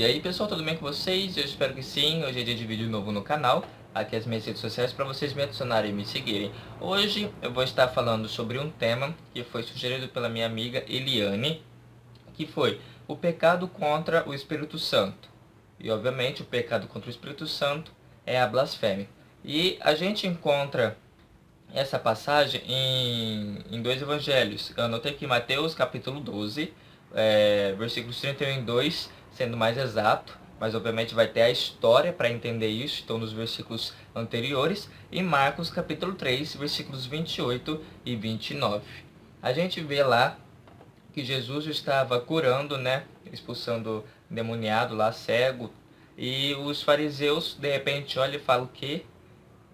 E aí pessoal, tudo bem com vocês? Eu espero que sim. Hoje é dia de vídeo novo no canal. Aqui as minhas redes sociais para vocês me adicionarem e me seguirem. Hoje eu vou estar falando sobre um tema que foi sugerido pela minha amiga Eliane, que foi o pecado contra o Espírito Santo. E obviamente o pecado contra o Espírito Santo é a blasfêmia. E a gente encontra essa passagem em dois evangelhos. Eu anotei aqui Mateus capítulo 12, versículos 31 e 2, sendo mais exato, mas obviamente vai ter a história para entender isso, então nos versículos anteriores, e Marcos capítulo 3, versículos 28 e 29. A gente vê lá que Jesus estava curando, expulsando endemoniado lá, cego, e os fariseus de repente olham e falam que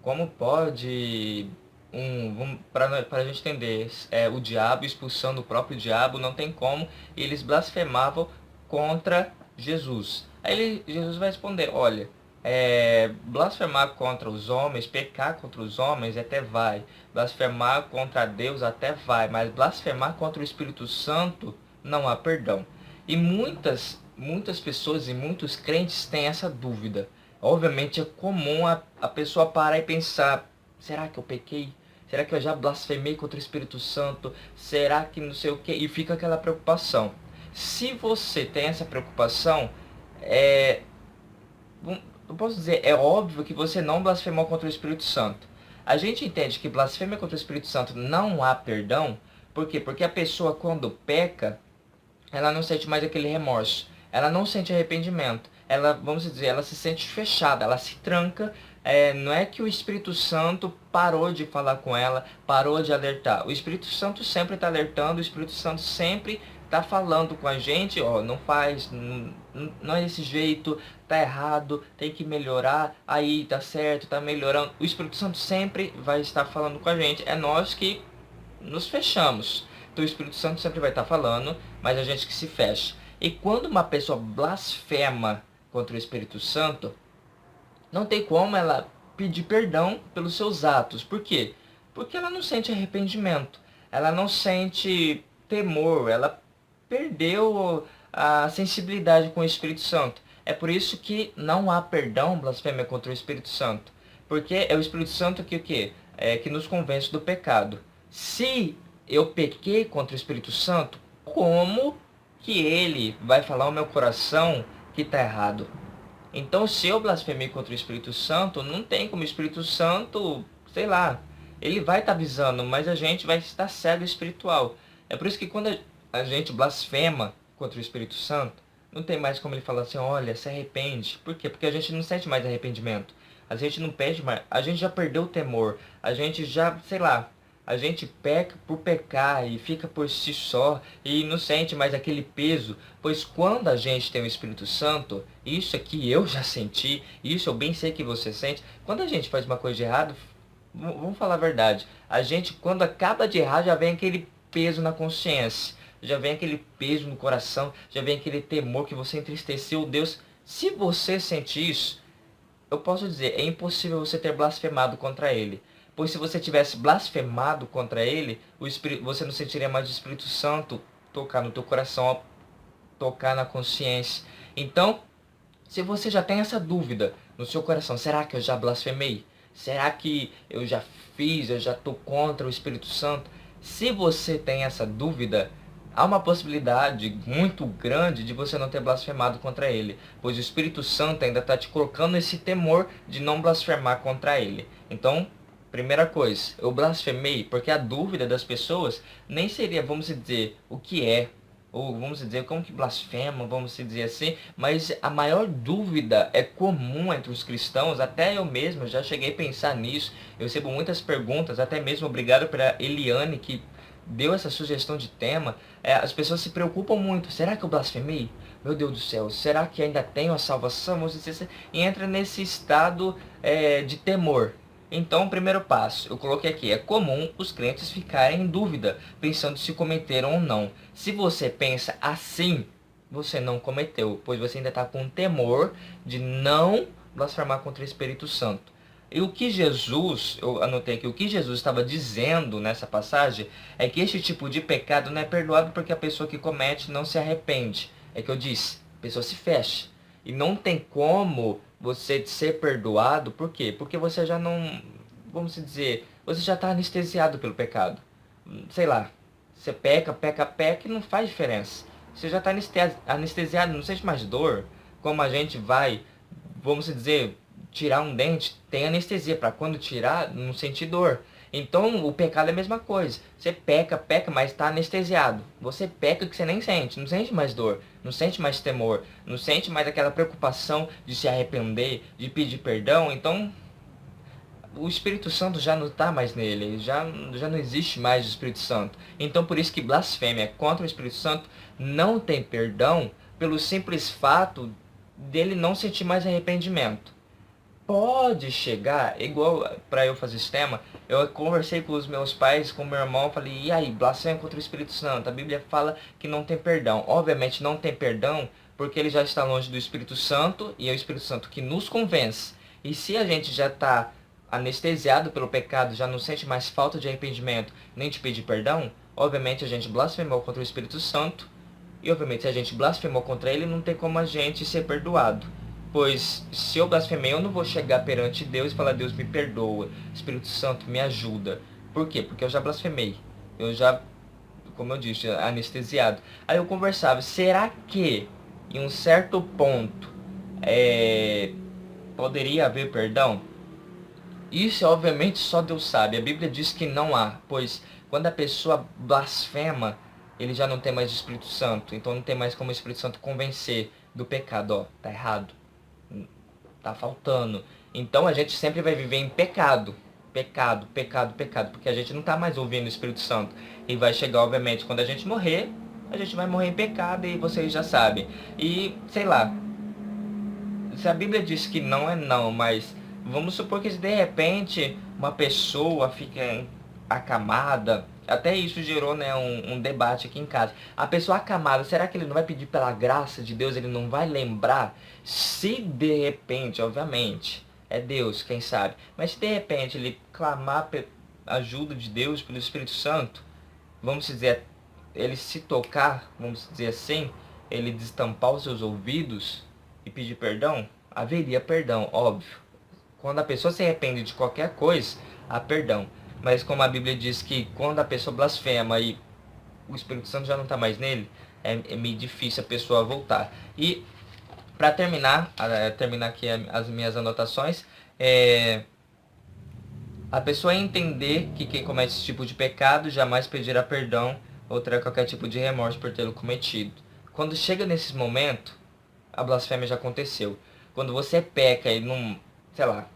como pode para a gente entender, o diabo expulsando o próprio diabo, não tem como, e eles blasfemavam contra Jesus. Aí Jesus vai responder, olha, blasfemar contra os homens, pecar contra os homens até vai, blasfemar contra Deus até vai, mas blasfemar contra o Espírito Santo não há perdão. E muitas pessoas e muitos crentes têm essa dúvida. Obviamente é comum a pessoa parar e pensar, será que eu pequei? Será que eu já blasfemei contra o Espírito Santo? Será que não sei o quê? E fica aquela preocupação. Se você tem essa preocupação, eu posso dizer, é óbvio que você não blasfemou contra o Espírito Santo. A gente entende que blasfêmia contra o Espírito Santo não há perdão. Por quê? Porque a pessoa quando peca, ela não sente mais aquele remorso. Ela não sente arrependimento. Ela, vamos dizer, ela se sente fechada, ela se tranca. Não é que o Espírito Santo parou de falar com ela, parou de alertar. O Espírito Santo sempre está alertando, o Espírito Santo sempre está falando com a gente, ó, não faz, não é desse jeito, tá errado, tem que melhorar, aí tá certo, tá melhorando. O Espírito Santo sempre vai estar falando com a gente, é nós que nos fechamos. Então o Espírito Santo sempre vai estar falando, mas a gente que se fecha. E quando uma pessoa blasfema contra o Espírito Santo, não tem como ela pedir perdão pelos seus atos. Por quê? Porque ela não sente arrependimento, ela não sente temor, ela perdeu a sensibilidade com o Espírito Santo. É por isso que não há perdão, blasfêmia contra o Espírito Santo. Porque é o Espírito Santo que o quê? Que nos convence do pecado. Se eu pequei contra o Espírito Santo, como que ele vai falar ao meu coração que está errado? Então, se eu blasfemei contra o Espírito Santo, não tem como o Espírito Santo, sei lá, ele vai estar avisando, mas a gente vai estar cego espiritual. É por isso que quando a gente blasfema contra o Espírito Santo, não tem mais como ele falar assim, olha, se arrepende. Por quê? Porque a gente não sente mais arrependimento. A gente não pede mais, a gente já perdeu o temor, a gente já, sei lá, a gente peca por pecar e fica por si só e não sente mais aquele peso. Pois quando a gente tem o Espírito Santo, isso aqui eu já senti, isso eu bem sei que você sente. Quando a gente faz uma coisa de errado, vamos falar a verdade, a gente quando acaba de errar já vem aquele peso na consciência, já vem aquele peso no coração, já vem aquele temor que você entristeceu Deus. Se você sente isso, eu posso dizer, é impossível você ter blasfemado contra ele. Pois se você tivesse blasfemado contra ele, você não sentiria mais o Espírito Santo tocar no teu coração, tocar na consciência. Então, se você já tem essa dúvida no seu coração, será que eu já blasfemei? Será que eu já fiz, eu já estou contra o Espírito Santo? Se você tem essa dúvida, há uma possibilidade muito grande de você não ter blasfemado contra ele, pois o Espírito Santo ainda está te colocando esse temor de não blasfemar contra ele. Então, primeira coisa, eu blasfemei, porque a dúvida das pessoas nem seria, vamos dizer, o que é, ou vamos dizer, como que blasfema, vamos dizer assim, mas a maior dúvida é comum entre os cristãos, até eu mesmo já cheguei a pensar nisso, eu recebo muitas perguntas, até mesmo obrigado para Eliane que deu essa sugestão de tema. As pessoas se preocupam muito, será que eu blasfemei? Meu Deus do céu, será que ainda tenho a salvação? Vamos dizer assim, e entra nesse estado de temor. Então, o primeiro passo, eu coloquei aqui, é comum os crentes ficarem em dúvida, pensando se cometeram ou não. Se você pensa assim, você não cometeu, pois você ainda está com temor de não blasfemar contra o Espírito Santo. E o que Jesus, eu anotei aqui, o que Jesus estava dizendo nessa passagem é que este tipo de pecado não é perdoado porque a pessoa que comete não se arrepende. É que eu disse, a pessoa se fecha. E não tem como você ser perdoado, por quê? Porque você já não, vamos dizer, você já está anestesiado pelo pecado. Sei lá, você peca, peca, peca e não faz diferença. Você já está anestesiado, não sente mais dor. Como a gente vai, vamos dizer, tirar um dente, tem anestesia para quando tirar, não sentir dor. Então o pecado é a mesma coisa. Você peca, peca, mas está anestesiado. Você peca que você nem sente, não sente mais dor, não sente mais temor, não sente mais aquela preocupação de se arrepender, de pedir perdão. Então o Espírito Santo já não está mais nele, já não existe mais o Espírito Santo. Então por isso que blasfêmia contra o Espírito Santo não tem perdão pelo simples fato dele não sentir mais arrependimento. Pode chegar, igual para eu fazer esse tema, eu conversei com os meus pais, com meu irmão, falei, e aí, blasfêmia contra o Espírito Santo? A Bíblia fala que não tem perdão. Obviamente não tem perdão porque ele já está longe do Espírito Santo e é o Espírito Santo que nos convence. E se a gente já está anestesiado pelo pecado, já não sente mais falta de arrependimento, nem de pedir perdão, obviamente a gente blasfemou contra o Espírito Santo. E obviamente se a gente blasfemou contra ele, não tem como a gente ser perdoado. Pois se eu blasfemei, eu não vou chegar perante Deus e falar, Deus me perdoa, Espírito Santo me ajuda. Por quê? Porque eu já blasfemei. Eu já, como eu disse, anestesiado. Aí eu conversava, será que em um certo ponto poderia haver perdão? Isso obviamente só Deus sabe. A Bíblia diz que não há, pois quando a pessoa blasfema, ele já não tem mais o Espírito Santo. Então não tem mais como o Espírito Santo convencer do pecado. Ó, tá errado, tá faltando. Então a gente sempre vai viver em pecado. Pecado, pecado, pecado. Porque a gente não tá mais ouvindo o Espírito Santo. E vai chegar, obviamente, quando a gente morrer, a gente vai morrer em pecado e vocês já sabem. E, sei lá, se a Bíblia diz que não é não, mas vamos supor que de repente uma pessoa fica acamada, até isso gerou, né, um debate aqui em casa. A pessoa acamada, será que ele não vai pedir pela graça de Deus, ele não vai lembrar? Se de repente, obviamente, é Deus, quem sabe, mas se de repente ele clamar ajuda de Deus pelo Espírito Santo, vamos dizer, ele se tocar, vamos dizer assim, ele destampar os seus ouvidos e pedir perdão, haveria perdão, óbvio. Quando a pessoa se arrepende de qualquer coisa, há perdão. Mas como a Bíblia diz que quando a pessoa blasfema e o Espírito Santo já não está mais nele, é meio difícil a pessoa voltar. E para terminar aqui as minhas anotações, a pessoa entender que quem comete esse tipo de pecado jamais pedirá perdão ou terá qualquer tipo de remorso por tê-lo cometido. Quando chega nesse momento, a blasfêmia já aconteceu. Quando você peca e não, sei lá,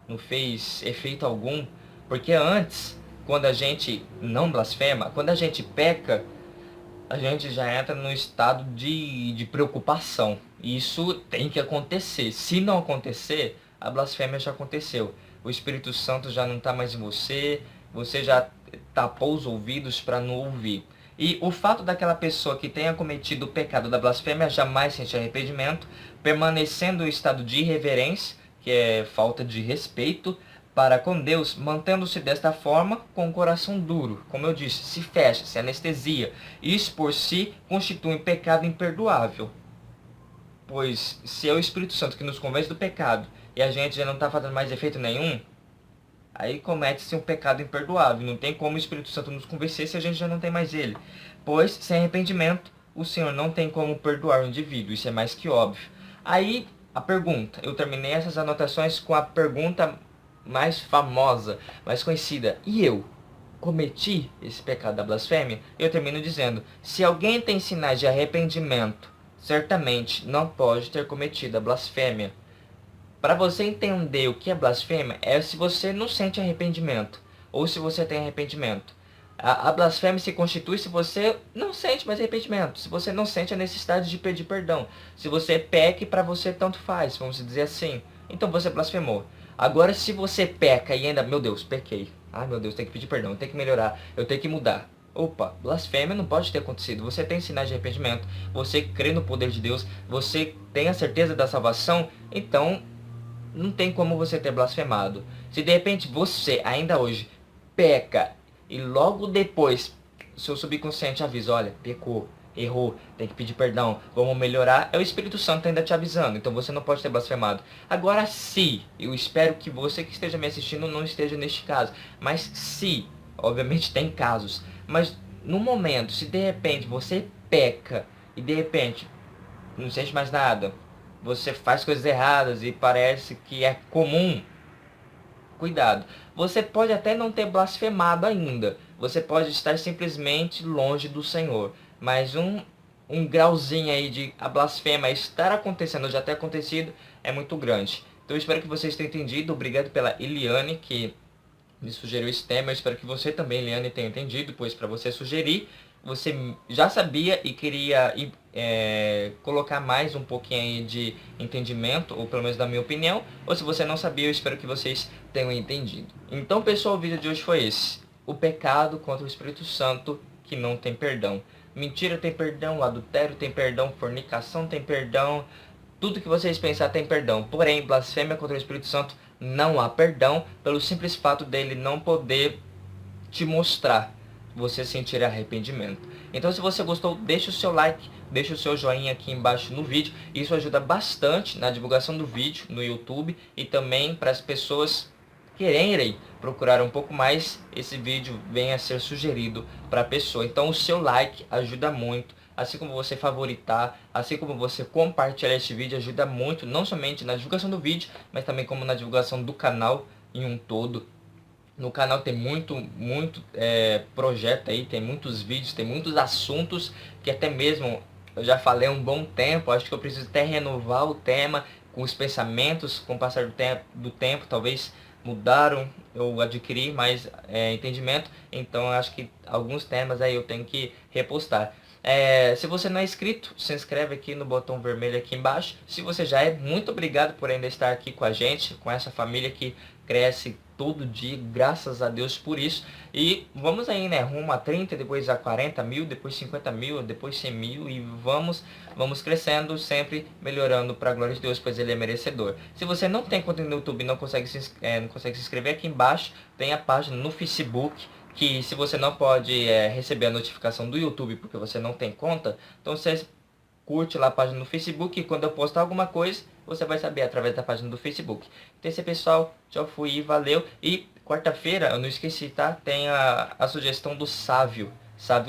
não fez efeito algum, porque antes, quando a gente não blasfema, quando a gente peca, a gente já entra num estado de preocupação. E isso tem que acontecer. Se não acontecer, a blasfêmia já aconteceu. O Espírito Santo já não está mais em você, você já tapou os ouvidos para não ouvir. E o fato daquela pessoa que tenha cometido o pecado da blasfêmia jamais sentir arrependimento, permanecendo em estado de irreverência, que é falta de respeito para com Deus, mantendo-se desta forma com o coração duro, como eu disse, se fecha, se anestesia. Isso por si constitui um pecado imperdoável. Pois se é o Espírito Santo que nos convence do pecado e a gente já não está fazendo mais efeito nenhum, aí comete-se um pecado imperdoável. Não tem como o Espírito Santo nos convencer se a gente já não tem mais ele. Pois, sem arrependimento, o Senhor não tem como perdoar o indivíduo. Isso é mais que óbvio. Aí, a pergunta. Eu terminei essas anotações com a pergunta mais famosa, mais conhecida. E eu? Cometi esse pecado da blasfêmia? Eu termino dizendo, se alguém tem sinais de arrependimento, certamente não pode ter cometido a blasfêmia. Para você entender o que é blasfêmia, é se você não sente arrependimento, ou se você tem arrependimento. A blasfêmia se constitui se você não sente mais arrependimento, se você não sente a necessidade de pedir perdão, se você peca e para você tanto faz, vamos dizer assim, então você blasfemou. Agora, se você peca e ainda, meu Deus, pequei, ai meu Deus, tem que pedir perdão, tem que melhorar, eu tenho que mudar. Opa, blasfêmia não pode ter acontecido. Você tem sinais de arrependimento, você crê no poder de Deus, você tem a certeza da salvação, então não tem como você ter blasfemado. Se de repente você, ainda hoje, peca e logo depois seu subconsciente avisa, olha, pecou, errou, tem que pedir perdão, vamos melhorar, é o Espírito Santo ainda te avisando, então você não pode ter blasfemado. Agora, se, eu espero que você que esteja me assistindo não esteja neste caso, mas se, obviamente tem casos, mas no momento, se de repente você peca e de repente não sente mais nada, você faz coisas erradas e parece que é comum, cuidado. Você pode até não ter blasfemado ainda, você pode estar simplesmente longe do Senhor, mas um grauzinho aí de a blasfêmia estar acontecendo, ou já ter acontecido, é muito grande. Então eu espero que vocês tenham entendido. Obrigado pela Eliane, que me sugeriu esse tema. Eu espero que você também, Eliane, tenha entendido, pois para você sugerir, você já sabia e queria colocar mais um pouquinho aí de entendimento, ou pelo menos da minha opinião, ou se você não sabia, eu espero que vocês tenham entendido. Então, pessoal, o vídeo de hoje foi esse: o pecado contra o Espírito Santo que não tem perdão. Mentira tem perdão, adultério tem perdão, fornicação tem perdão, tudo que vocês pensar tem perdão. Porém, blasfêmia contra o Espírito Santo não há perdão, pelo simples fato dele não poder te mostrar, você sentir arrependimento. Então, se você gostou, deixa o seu like, deixa o seu joinha aqui embaixo no vídeo. Isso ajuda bastante na divulgação do vídeo no YouTube e também para as pessoas quererem procurar um pouco mais, esse vídeo venha a ser sugerido para a pessoa. Então o seu like ajuda muito, assim como você favoritar, assim como você compartilhar este vídeo, ajuda muito, não somente na divulgação do vídeo, mas também como na divulgação do canal em um todo. No canal tem muito projeto aí, tem muitos vídeos, tem muitos assuntos que até mesmo eu já falei há um bom tempo. Acho que eu preciso até renovar o tema com os pensamentos, com o passar do tempo talvez mudaram, eu adquiri mais entendimento, então eu acho que alguns temas aí eu tenho que repostar. Se você não é inscrito, se inscreve aqui no botão vermelho aqui embaixo. Se você já é, muito obrigado por ainda estar aqui com a gente, com essa família que cresce todo dia, graças a Deus por isso. E vamos aí, né, rumo a 30, depois a 40 mil, depois 50 mil, depois 100 mil, e vamos crescendo, sempre melhorando para a glória de Deus, pois Ele é merecedor. Se você não tem conta no YouTube e não consegue se inscrever, aqui embaixo tem a página no Facebook, que se você não pode receber a notificação do YouTube porque você não tem conta, então você curte lá a página no Facebook, e quando eu postar alguma coisa, você vai saber através da página do Facebook. Então esse pessoal, já fui, valeu. E quarta-feira, eu não esqueci, tá? Tem a sugestão do Sávio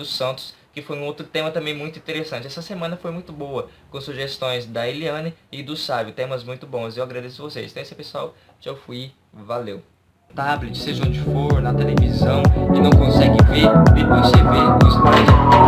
Santos, que foi um outro tema também muito interessante. Essa semana foi muito boa, com sugestões da Eliane e do Sávio, temas muito bons. Eu agradeço vocês. Então esse pessoal, já fui, valeu. Tablet, seja onde for, na televisão, e não consegue ver, depois você vê o slide.